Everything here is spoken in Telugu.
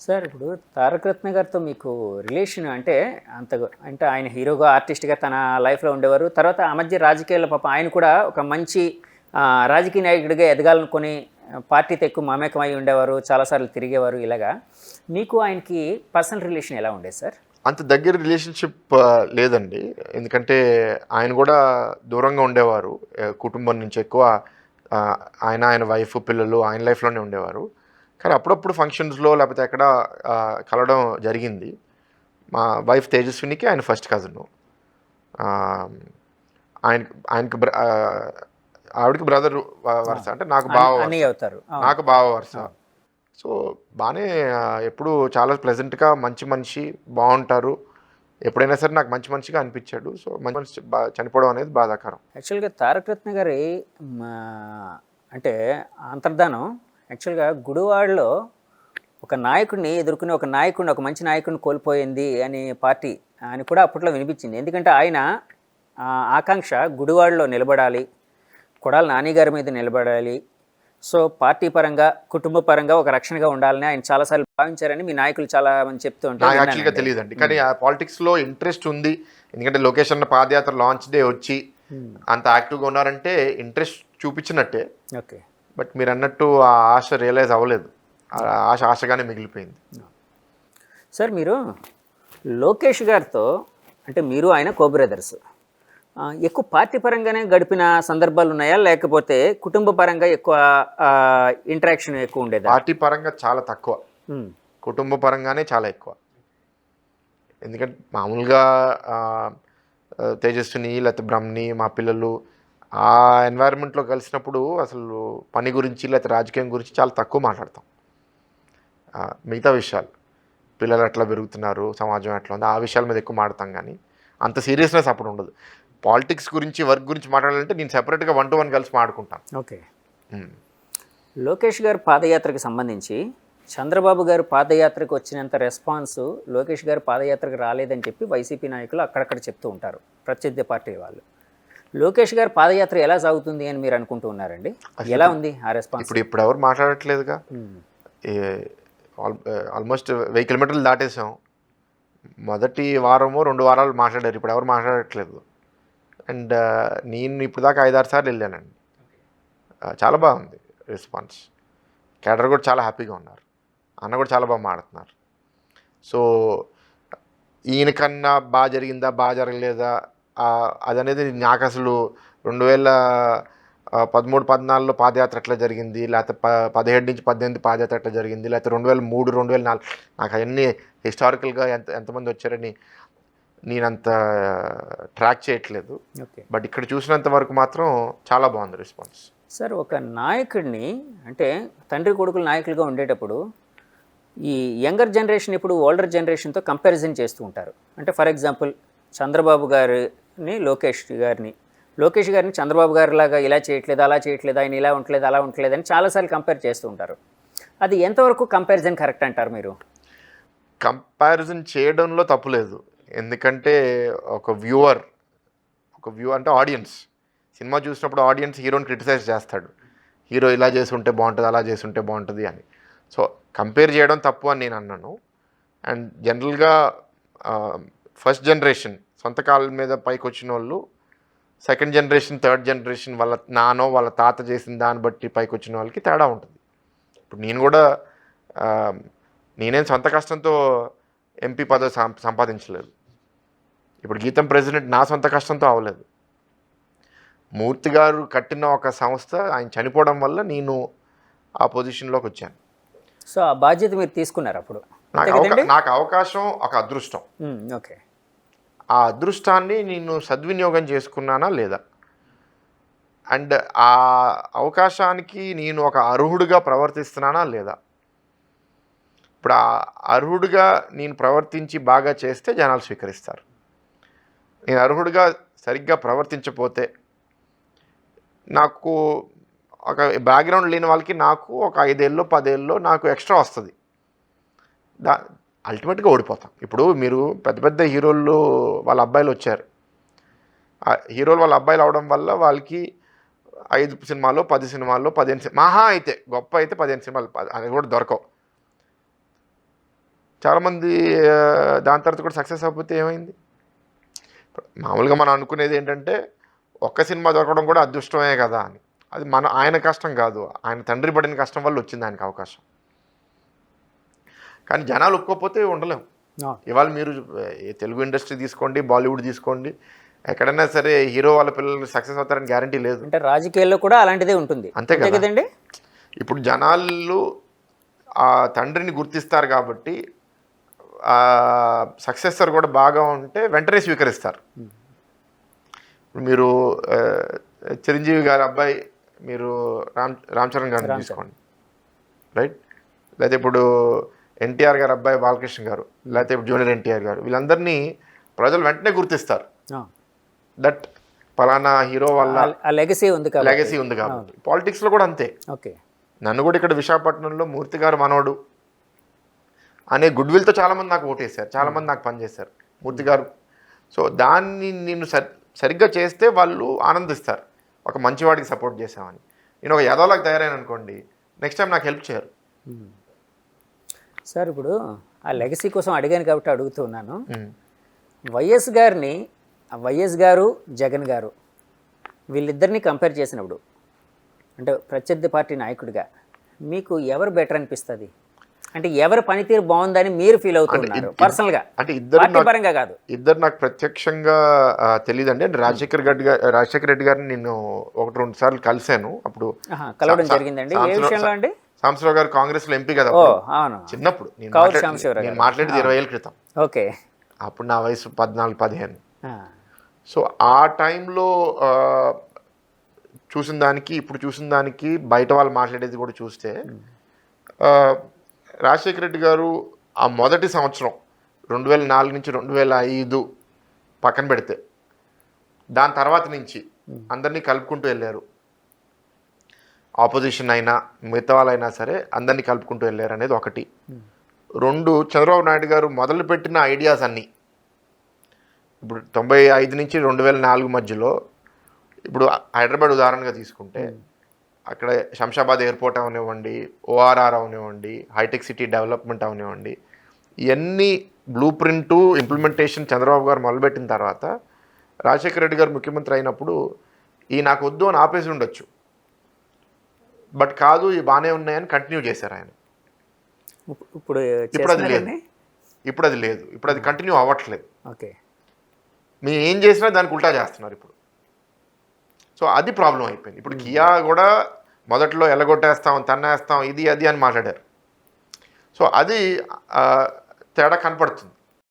సార్ ఇప్పుడు తారక రత్న గారితో మీకు రిలేషన్ అంటే అంత అంటే ఆయన హీరోగా ఆర్టిస్ట్గా తన లైఫ్లో ఉండేవారు. తర్వాత ఆ మధ్య రాజకీయాల్లో పాపం ఆయన కూడా ఒక మంచి రాజకీయ నాయకుడిగా ఎదగాలనుకొని పార్టీతో ఎక్కువ మమేకమై ఉండేవారు, చాలాసార్లు తిరిగేవారు. ఇలాగా మీకు ఆయనకి పర్సనల్ రిలేషన్ ఎలా ఉండేది సార్? అంత దగ్గర రిలేషన్షిప్ లేదండి. ఎందుకంటే ఆయన కూడా దూరంగా ఉండేవారు. కుటుంబం నుంచి ఎక్కువ ఆయన వైఫ్ పిల్లలు ఆయన లైఫ్లోనే ఉండేవారు. కానీ అప్పుడప్పుడు ఫంక్షన్స్లో లేకపోతే ఎక్కడ కలవడం జరిగింది. మా వైఫ్ తేజస్వినికి ఆయన ఫస్ట్ కజిన్. ఆయనకి ఆవిడకి బ్రదర్ వరుస, అంటే నాకు బావ వరుస. సో బాగానే ఎప్పుడు చాలా ప్లెజెంట్గా మంచి మనిషి, బాగుంటారు. ఎప్పుడైనా సరే నాకు మంచి మనిషిగా అనిపించాడు. సో మంచి మనిషి చనిపోవడం అనేది బాధాకరం. యాక్చువల్గా తారక రత్న గారి అంటే అంతర్ధానం యాక్చువల్గా గుడివాడలో ఒక నాయకుడిని ఎదుర్కొని ఒక మంచి నాయకుడిని కోల్పోయింది అని పార్టీ అని కూడా అప్పట్లో వినిపించింది. ఎందుకంటే ఆయన ఆకాంక్ష గుడివాడలో నిలబడాలి, కొడాల నాని గారి మీద నిలబడాలి, సో పార్టీ పరంగా కుటుంబ పరంగా ఒక రక్షణగా ఉండాలని ఆయన చాలాసార్లు భావించారని మీ నాయకులు చాలా మంది చెప్తూ ఉంటారు. యాక్చువల్గా తెలియదండి, కానీ ఆ పాలిటిక్స్లో ఇంట్రెస్ట్ ఉంది. ఎందుకంటే లొకేషన్ అన్న పాదయాత్ర లాంచ్ డే వచ్చి అంత యాక్టివ్గా ఉన్నారంటే ఇంట్రెస్ట్ చూపించినట్టే. ఓకే, బట్ మీరు అన్నట్టు ఆ ఆశ రియలైజ్ అవ్వలేదు. ఆశగానే మిగిలిపోయింది. సార్ మీరు లోకేష్ గారితో అంటే మీరు ఆయన కో బ్రదర్స్ ఎక్కువ పార్టీ పరంగానే గడిపిన సందర్భాలు ఉన్నాయా, లేకపోతే కుటుంబ పరంగా ఎక్కువ ఇంటరాక్షన్ ఎక్కువ ఉండేది? పార్టీ పరంగా చాలా తక్కువ, కుటుంబ పరంగానే చాలా ఎక్కువ. ఎందుకంటే మామూలుగా తేజస్విని లేకపోతే బ్రహ్మని మా పిల్లలు ఆ ఎన్వైరన్మెంట్లో కలిసినప్పుడు అసలు పని గురించి లేకపోతే రాజకీయం గురించి చాలా తక్కువ మాట్లాడతాం. మిగతా విషయాలు, పిల్లలు ఎట్లా పెరుగుతున్నారు, సమాజం ఎట్లా ఉంది, ఆ విషయాల మీద ఎక్కువ మాట్లాడతాం. కానీ అంత సీరియస్నెస్ అప్పుడు ఉండదు. పాలిటిక్స్ గురించి, వర్క్ గురించి మాట్లాడాలంటే నేను సెపరేట్గా 1-to-1 కలిసి మాట్లాడుకుంటాను. ఓకే, లోకేష్ గారు పాదయాత్రకు సంబంధించి చంద్రబాబు గారు పాదయాత్రకు వచ్చినంత రెస్పాన్స్ లోకేష్ గారు పాదయాత్రకు రాలేదని చెప్పి వైసీపీ నాయకులు అక్కడక్కడ చెప్తూ ఉంటారు, ప్రత్యర్థి పార్టీ వాళ్ళు. లోకేష్ గారు పాదయాత్ర ఎలా సాగుతుంది అని మీరు అనుకుంటూ ఉన్నారండి? ఎలా ఉంది ఆ రెస్పాన్స్? ఇప్పుడు ఎవరు మాట్లాడట్లేదుగా. ఆల్మోస్ట్ 1000 కిలోమీటర్లు దాటేసాం. మొదటి వారము 2 వారాలు మాట్లాడారు, ఇప్పుడు ఎవరు మాట్లాడట్లేదు. అండ్ నేను ఇప్పుడు దాకా 5-6 సార్లు వెళ్ళానండి. చాలా బాగుంది రెస్పాన్స్. క్యాడర్ కూడా చాలా హ్యాపీగా ఉన్నారు. అన్న కూడా చాలా బాగా మాడుతున్నారు. సో ఈయనకన్నా బాగా జరిగిందా బాగా జరగలేదా అదనేది నాకు అసలు 2013-14 పాదయాత్ర ఎట్లా జరిగింది, లేకపోతే 17-18 పాదయాత్ర ఎట్లా జరిగింది, లేకపోతే 2003-2004 నాకు అవన్నీ హిస్టారికల్గా ఎంతమంది వచ్చారని నేనంత ట్రాక్ చేయట్లేదు. బట్ ఇక్కడ చూసినంత వరకు మాత్రం చాలా బాగుంది రెస్పాన్స్. సార్ ఒక నాయకుడిని అంటే తండ్రి కొడుకులు నాయకులుగా ఉండేటప్పుడు ఈ యంగర్ జనరేషన్ ఇప్పుడు ఓల్డర్ జనరేషన్తో కంపారిజన్ చేస్తూ ఉంటారు. అంటే ఫర్ ఎగ్జాంపుల్ చంద్రబాబు గారిని లోకేష్ గారిని చంద్రబాబు గారిలాగా ఇలా చేయట్లేదు, అలా చేయట్లేదు, ఆయన ఇలా ఉండలేదు, అలా ఉండలేదు అని చాలాసార్లు కంపేర్ చేస్తూ ఉంటారు. అది ఎంతవరకు కంపారిజన్ కరెక్ట్ అంటారు మీరు? కంపారిజన్ చేయడంలో తప్పులేదు. ఎందుకంటే ఒక వ్యూ అంటే ఆడియన్స్ సినిమా చూసినప్పుడు ఆడియన్స్ హీరోని క్రిటిసైజ్ చేస్తాడు. హీరో ఇలా చేసి ఉంటే బాగుంటుంది, అలా చేసి ఉంటే బాగుంటుంది అని. సో కంపేర్ చేయడం తప్పు అని నేను అన్నాను. అండ్ జనరల్గా ఫస్ట్ జనరేషన్ సొంత కాళ్ళ మీద పైకి వచ్చిన వాళ్ళు, సెకండ్ జనరేషన్, థర్డ్ జనరేషన్ వాళ్ళ నానో వాళ్ళ తాత చేసిన దాన్ని బట్టి పైకి వచ్చిన వాళ్ళకి తేడా ఉంటుంది. ఇప్పుడు నేను కూడా నేనేం సొంత కష్టంతో ఎంపీ పదవి సంపాదించలేదు. ఇప్పుడు గీతం ప్రెసిడెంట్ నా సొంత కష్టంతో అవ్వలేదు. మూర్తి గారు కట్టిన ఒక సంస్థ ఆయన చనిపోవడం వల్ల నేను ఆ పొజిషన్లోకి వచ్చాను. సో ఆ బాధ్యత మీరు తీసుకున్నారు అప్పుడు? నాకు అవకాశం ఒక అదృష్టం. ఓకే, ఆ అదృష్టాన్ని నేను సద్వినియోగం చేసుకున్నానా లేదా, అండ్ ఆ అవకాశానికి నేను ఒక అర్హుడిగా ప్రవర్తిస్తున్నానా లేదా. ఇప్పుడు ఆ అర్హుడిగా నేను ప్రవర్తించి బాగా చేస్తే జనాలు స్వీకరిస్తారు. నేను అర్హుడిగా సరిగ్గా ప్రవర్తించకపోతే నాకు ఒక బ్యాక్గ్రౌండ్ లేని వాళ్ళకి నాకు ఒక 5 ఏళ్ళలో 10 ఏళ్ళలో నాకు ఎక్స్ట్రా వస్తుంది. అల్టిమేట్గా ఓడిపోతాం. ఇప్పుడు మీరు పెద్ద హీరోలు వాళ్ళ అబ్బాయిలు వచ్చారు. హీరోలు వాళ్ళ అబ్బాయిలు అవడం వల్ల వాళ్ళకి 5 సినిమాల్లో 10 సినిమాల్లో 15 మహా అయితే గొప్ప అయితే 15 సినిమాలు, అది కూడా దొరకవు. చాలామంది దాని తర్వాత కూడా సక్సెస్ అవ్వకపోతే ఏమైంది? మామూలుగా మనం అనుకునేది ఏంటంటే ఒక్క సినిమా దొరకడం కూడా అదృష్టమే కదా అని. అది ఆయన కష్టం కాదు, ఆయన తండ్రి పడిన కష్టం వల్ల వచ్చింది ఆయనకు అవకాశం. కానీ జనాలు ఒప్పుకోకపోతే ఉండలేం. ఇవాళ మీరు తెలుగు ఇండస్ట్రీ తీసుకోండి, బాలీవుడ్ తీసుకోండి, ఎక్కడైనా సరే హీరో వాళ్ళ పిల్లలు సక్సెస్ అవుతారని గ్యారంటీ లేదు. అంటే రాజకీయాల్లో కూడా అలాంటిదే ఉంటుంది. అంతే కదండి. ఇప్పుడు జనాలు ఆ తండ్రిని గుర్తిస్తారు కాబట్టి సక్సెసర్ కూడా బాగా ఉంటే వెంటనే స్వీకరిస్తారు. మీరు చిరంజీవి గారి అబ్బాయి మీరు రామ్ చరణ్ గారిని తీసుకోండి, రైట్? లేకపోతే ఇప్పుడు ఎన్టీఆర్ గారి అబ్బాయి బాలకృష్ణ గారు, లేకపోతే ఇప్పుడు జూనియర్ ఎన్టీఆర్ గారు, వీళ్ళందరినీ ప్రజలు వెంటనే గుర్తిస్తారు. దట్ పలానా హీరో వల్ల లెగసీ ఉంది కాబట్టి. పాలిటిక్స్లో కూడా అంతే. ఓకే, నన్ను కూడా ఇక్కడ విశాఖపట్నంలో మూర్తి గారు మనోడు అనే గుడ్ విల్తో చాలామంది నాకు ఓటేశారు, చాలామంది నాకు పనిచేశారు మూర్తి గారు. సో దాన్ని నేను సరిగ్గా చేస్తే వాళ్ళు ఆనందిస్తారు, ఒక మంచివాడికి సపోర్ట్ చేసామని. నేను ఒక యదవలాగా తయారైన అనుకోండి, నెక్స్ట్ టైం నాకు హెల్ప్ చేయరు. సార్ ఇప్పుడు ఆ లెగసీ కోసం అడిగాను కాబట్టి అడుగుతున్నాను. వైఎస్ గారు జగన్ గారు వీళ్ళిద్దరిని కంపేర్ చేసినప్పుడు అంటే ప్రత్యర్థి పార్టీ నాయకుడిగా మీకు ఎవరు బెటర్ అనిపిస్తుంది? అంటే ఎవరి పనితీరు బాగుందని మీరు ఫీల్ అవుతున్నారు పర్సనల్గా? అంటే పరంగా కాదు, ఇద్దరు నాకు ప్రత్యక్షంగా తెలియదండి. అంటే రాజశేఖర రెడ్డి గారిని నేను 1-2 సార్లు కలిశాను. అప్పుడు కలవడం జరిగిందండి. ఏ విషయంలో అండి? సాంబశివరావు గారు కాంగ్రెస్ లో ఎంపీ కదా చిన్నప్పుడు. నేను మాట్లాడేది 20 ఏళ్ళ క్రితం. ఓకే, అప్పుడు నా వయసు 14-15. సో ఆ టైంలో చూసిన దానికి ఇప్పుడు చూసిన దానికి బయట వాళ్ళు మాట్లాడేది కూడా చూస్తే రాజశేఖర రెడ్డి గారు ఆ మొదటి సంవత్సరం 2004 నుంచి 2005 పక్కన పెడితే దాని తర్వాత నుంచి అందరినీ కలుపుకుంటూ వెళ్ళారు. ఆపోజిషన్ అయినా మిగతా వాళ్ళైనా సరే అందరినీ కలుపుకుంటూ వెళ్ళారు అనేది ఒకటి. 2, చంద్రబాబు నాయుడు గారు మొదలుపెట్టిన ఐడియాస్ అన్నీ ఇప్పుడు 95 నుంచి 2004 మధ్యలో, ఇప్పుడు హైదరాబాద్ ఉదాహరణగా తీసుకుంటే అక్కడ శంషాబాద్ ఎయిర్పోర్ట్ అవనివ్వండి, ఓఆర్ఆర్ అవనివ్వండి, హైటెక్ సిటీ డెవలప్మెంట్ అవనివ్వండి, ఇవన్నీ బ్లూ ప్రింటు ఇంప్లిమెంటేషన్ చంద్రబాబు గారు మొదలుపెట్టిన తర్వాత రాజశేఖర రెడ్డి గారు ముఖ్యమంత్రి అయినప్పుడు ఈ నాకు వద్దు అని ఆపేసి ఉండొచ్చు, బట్ కాదు ఇవి బాగానే ఉన్నాయని కంటిన్యూ చేశారు ఆయన. ఇప్పుడు అది లేదు, ఇప్పుడు అది కంటిన్యూ అవ్వట్లేదు. ఓకే, మేము ఏం చేసినా దానికి ఉల్టా చేస్తున్నారు ఇప్పుడు. సో అది ప్రాబ్లం అయిపోయింది. ఇప్పుడు కియా కూడా మొదట్లో ఎల్లగొట్టేస్తాం, తన్నేస్తాం, ఇది అది అని మాట్లాడారు. సో అది తేడా కనపడుతుంది.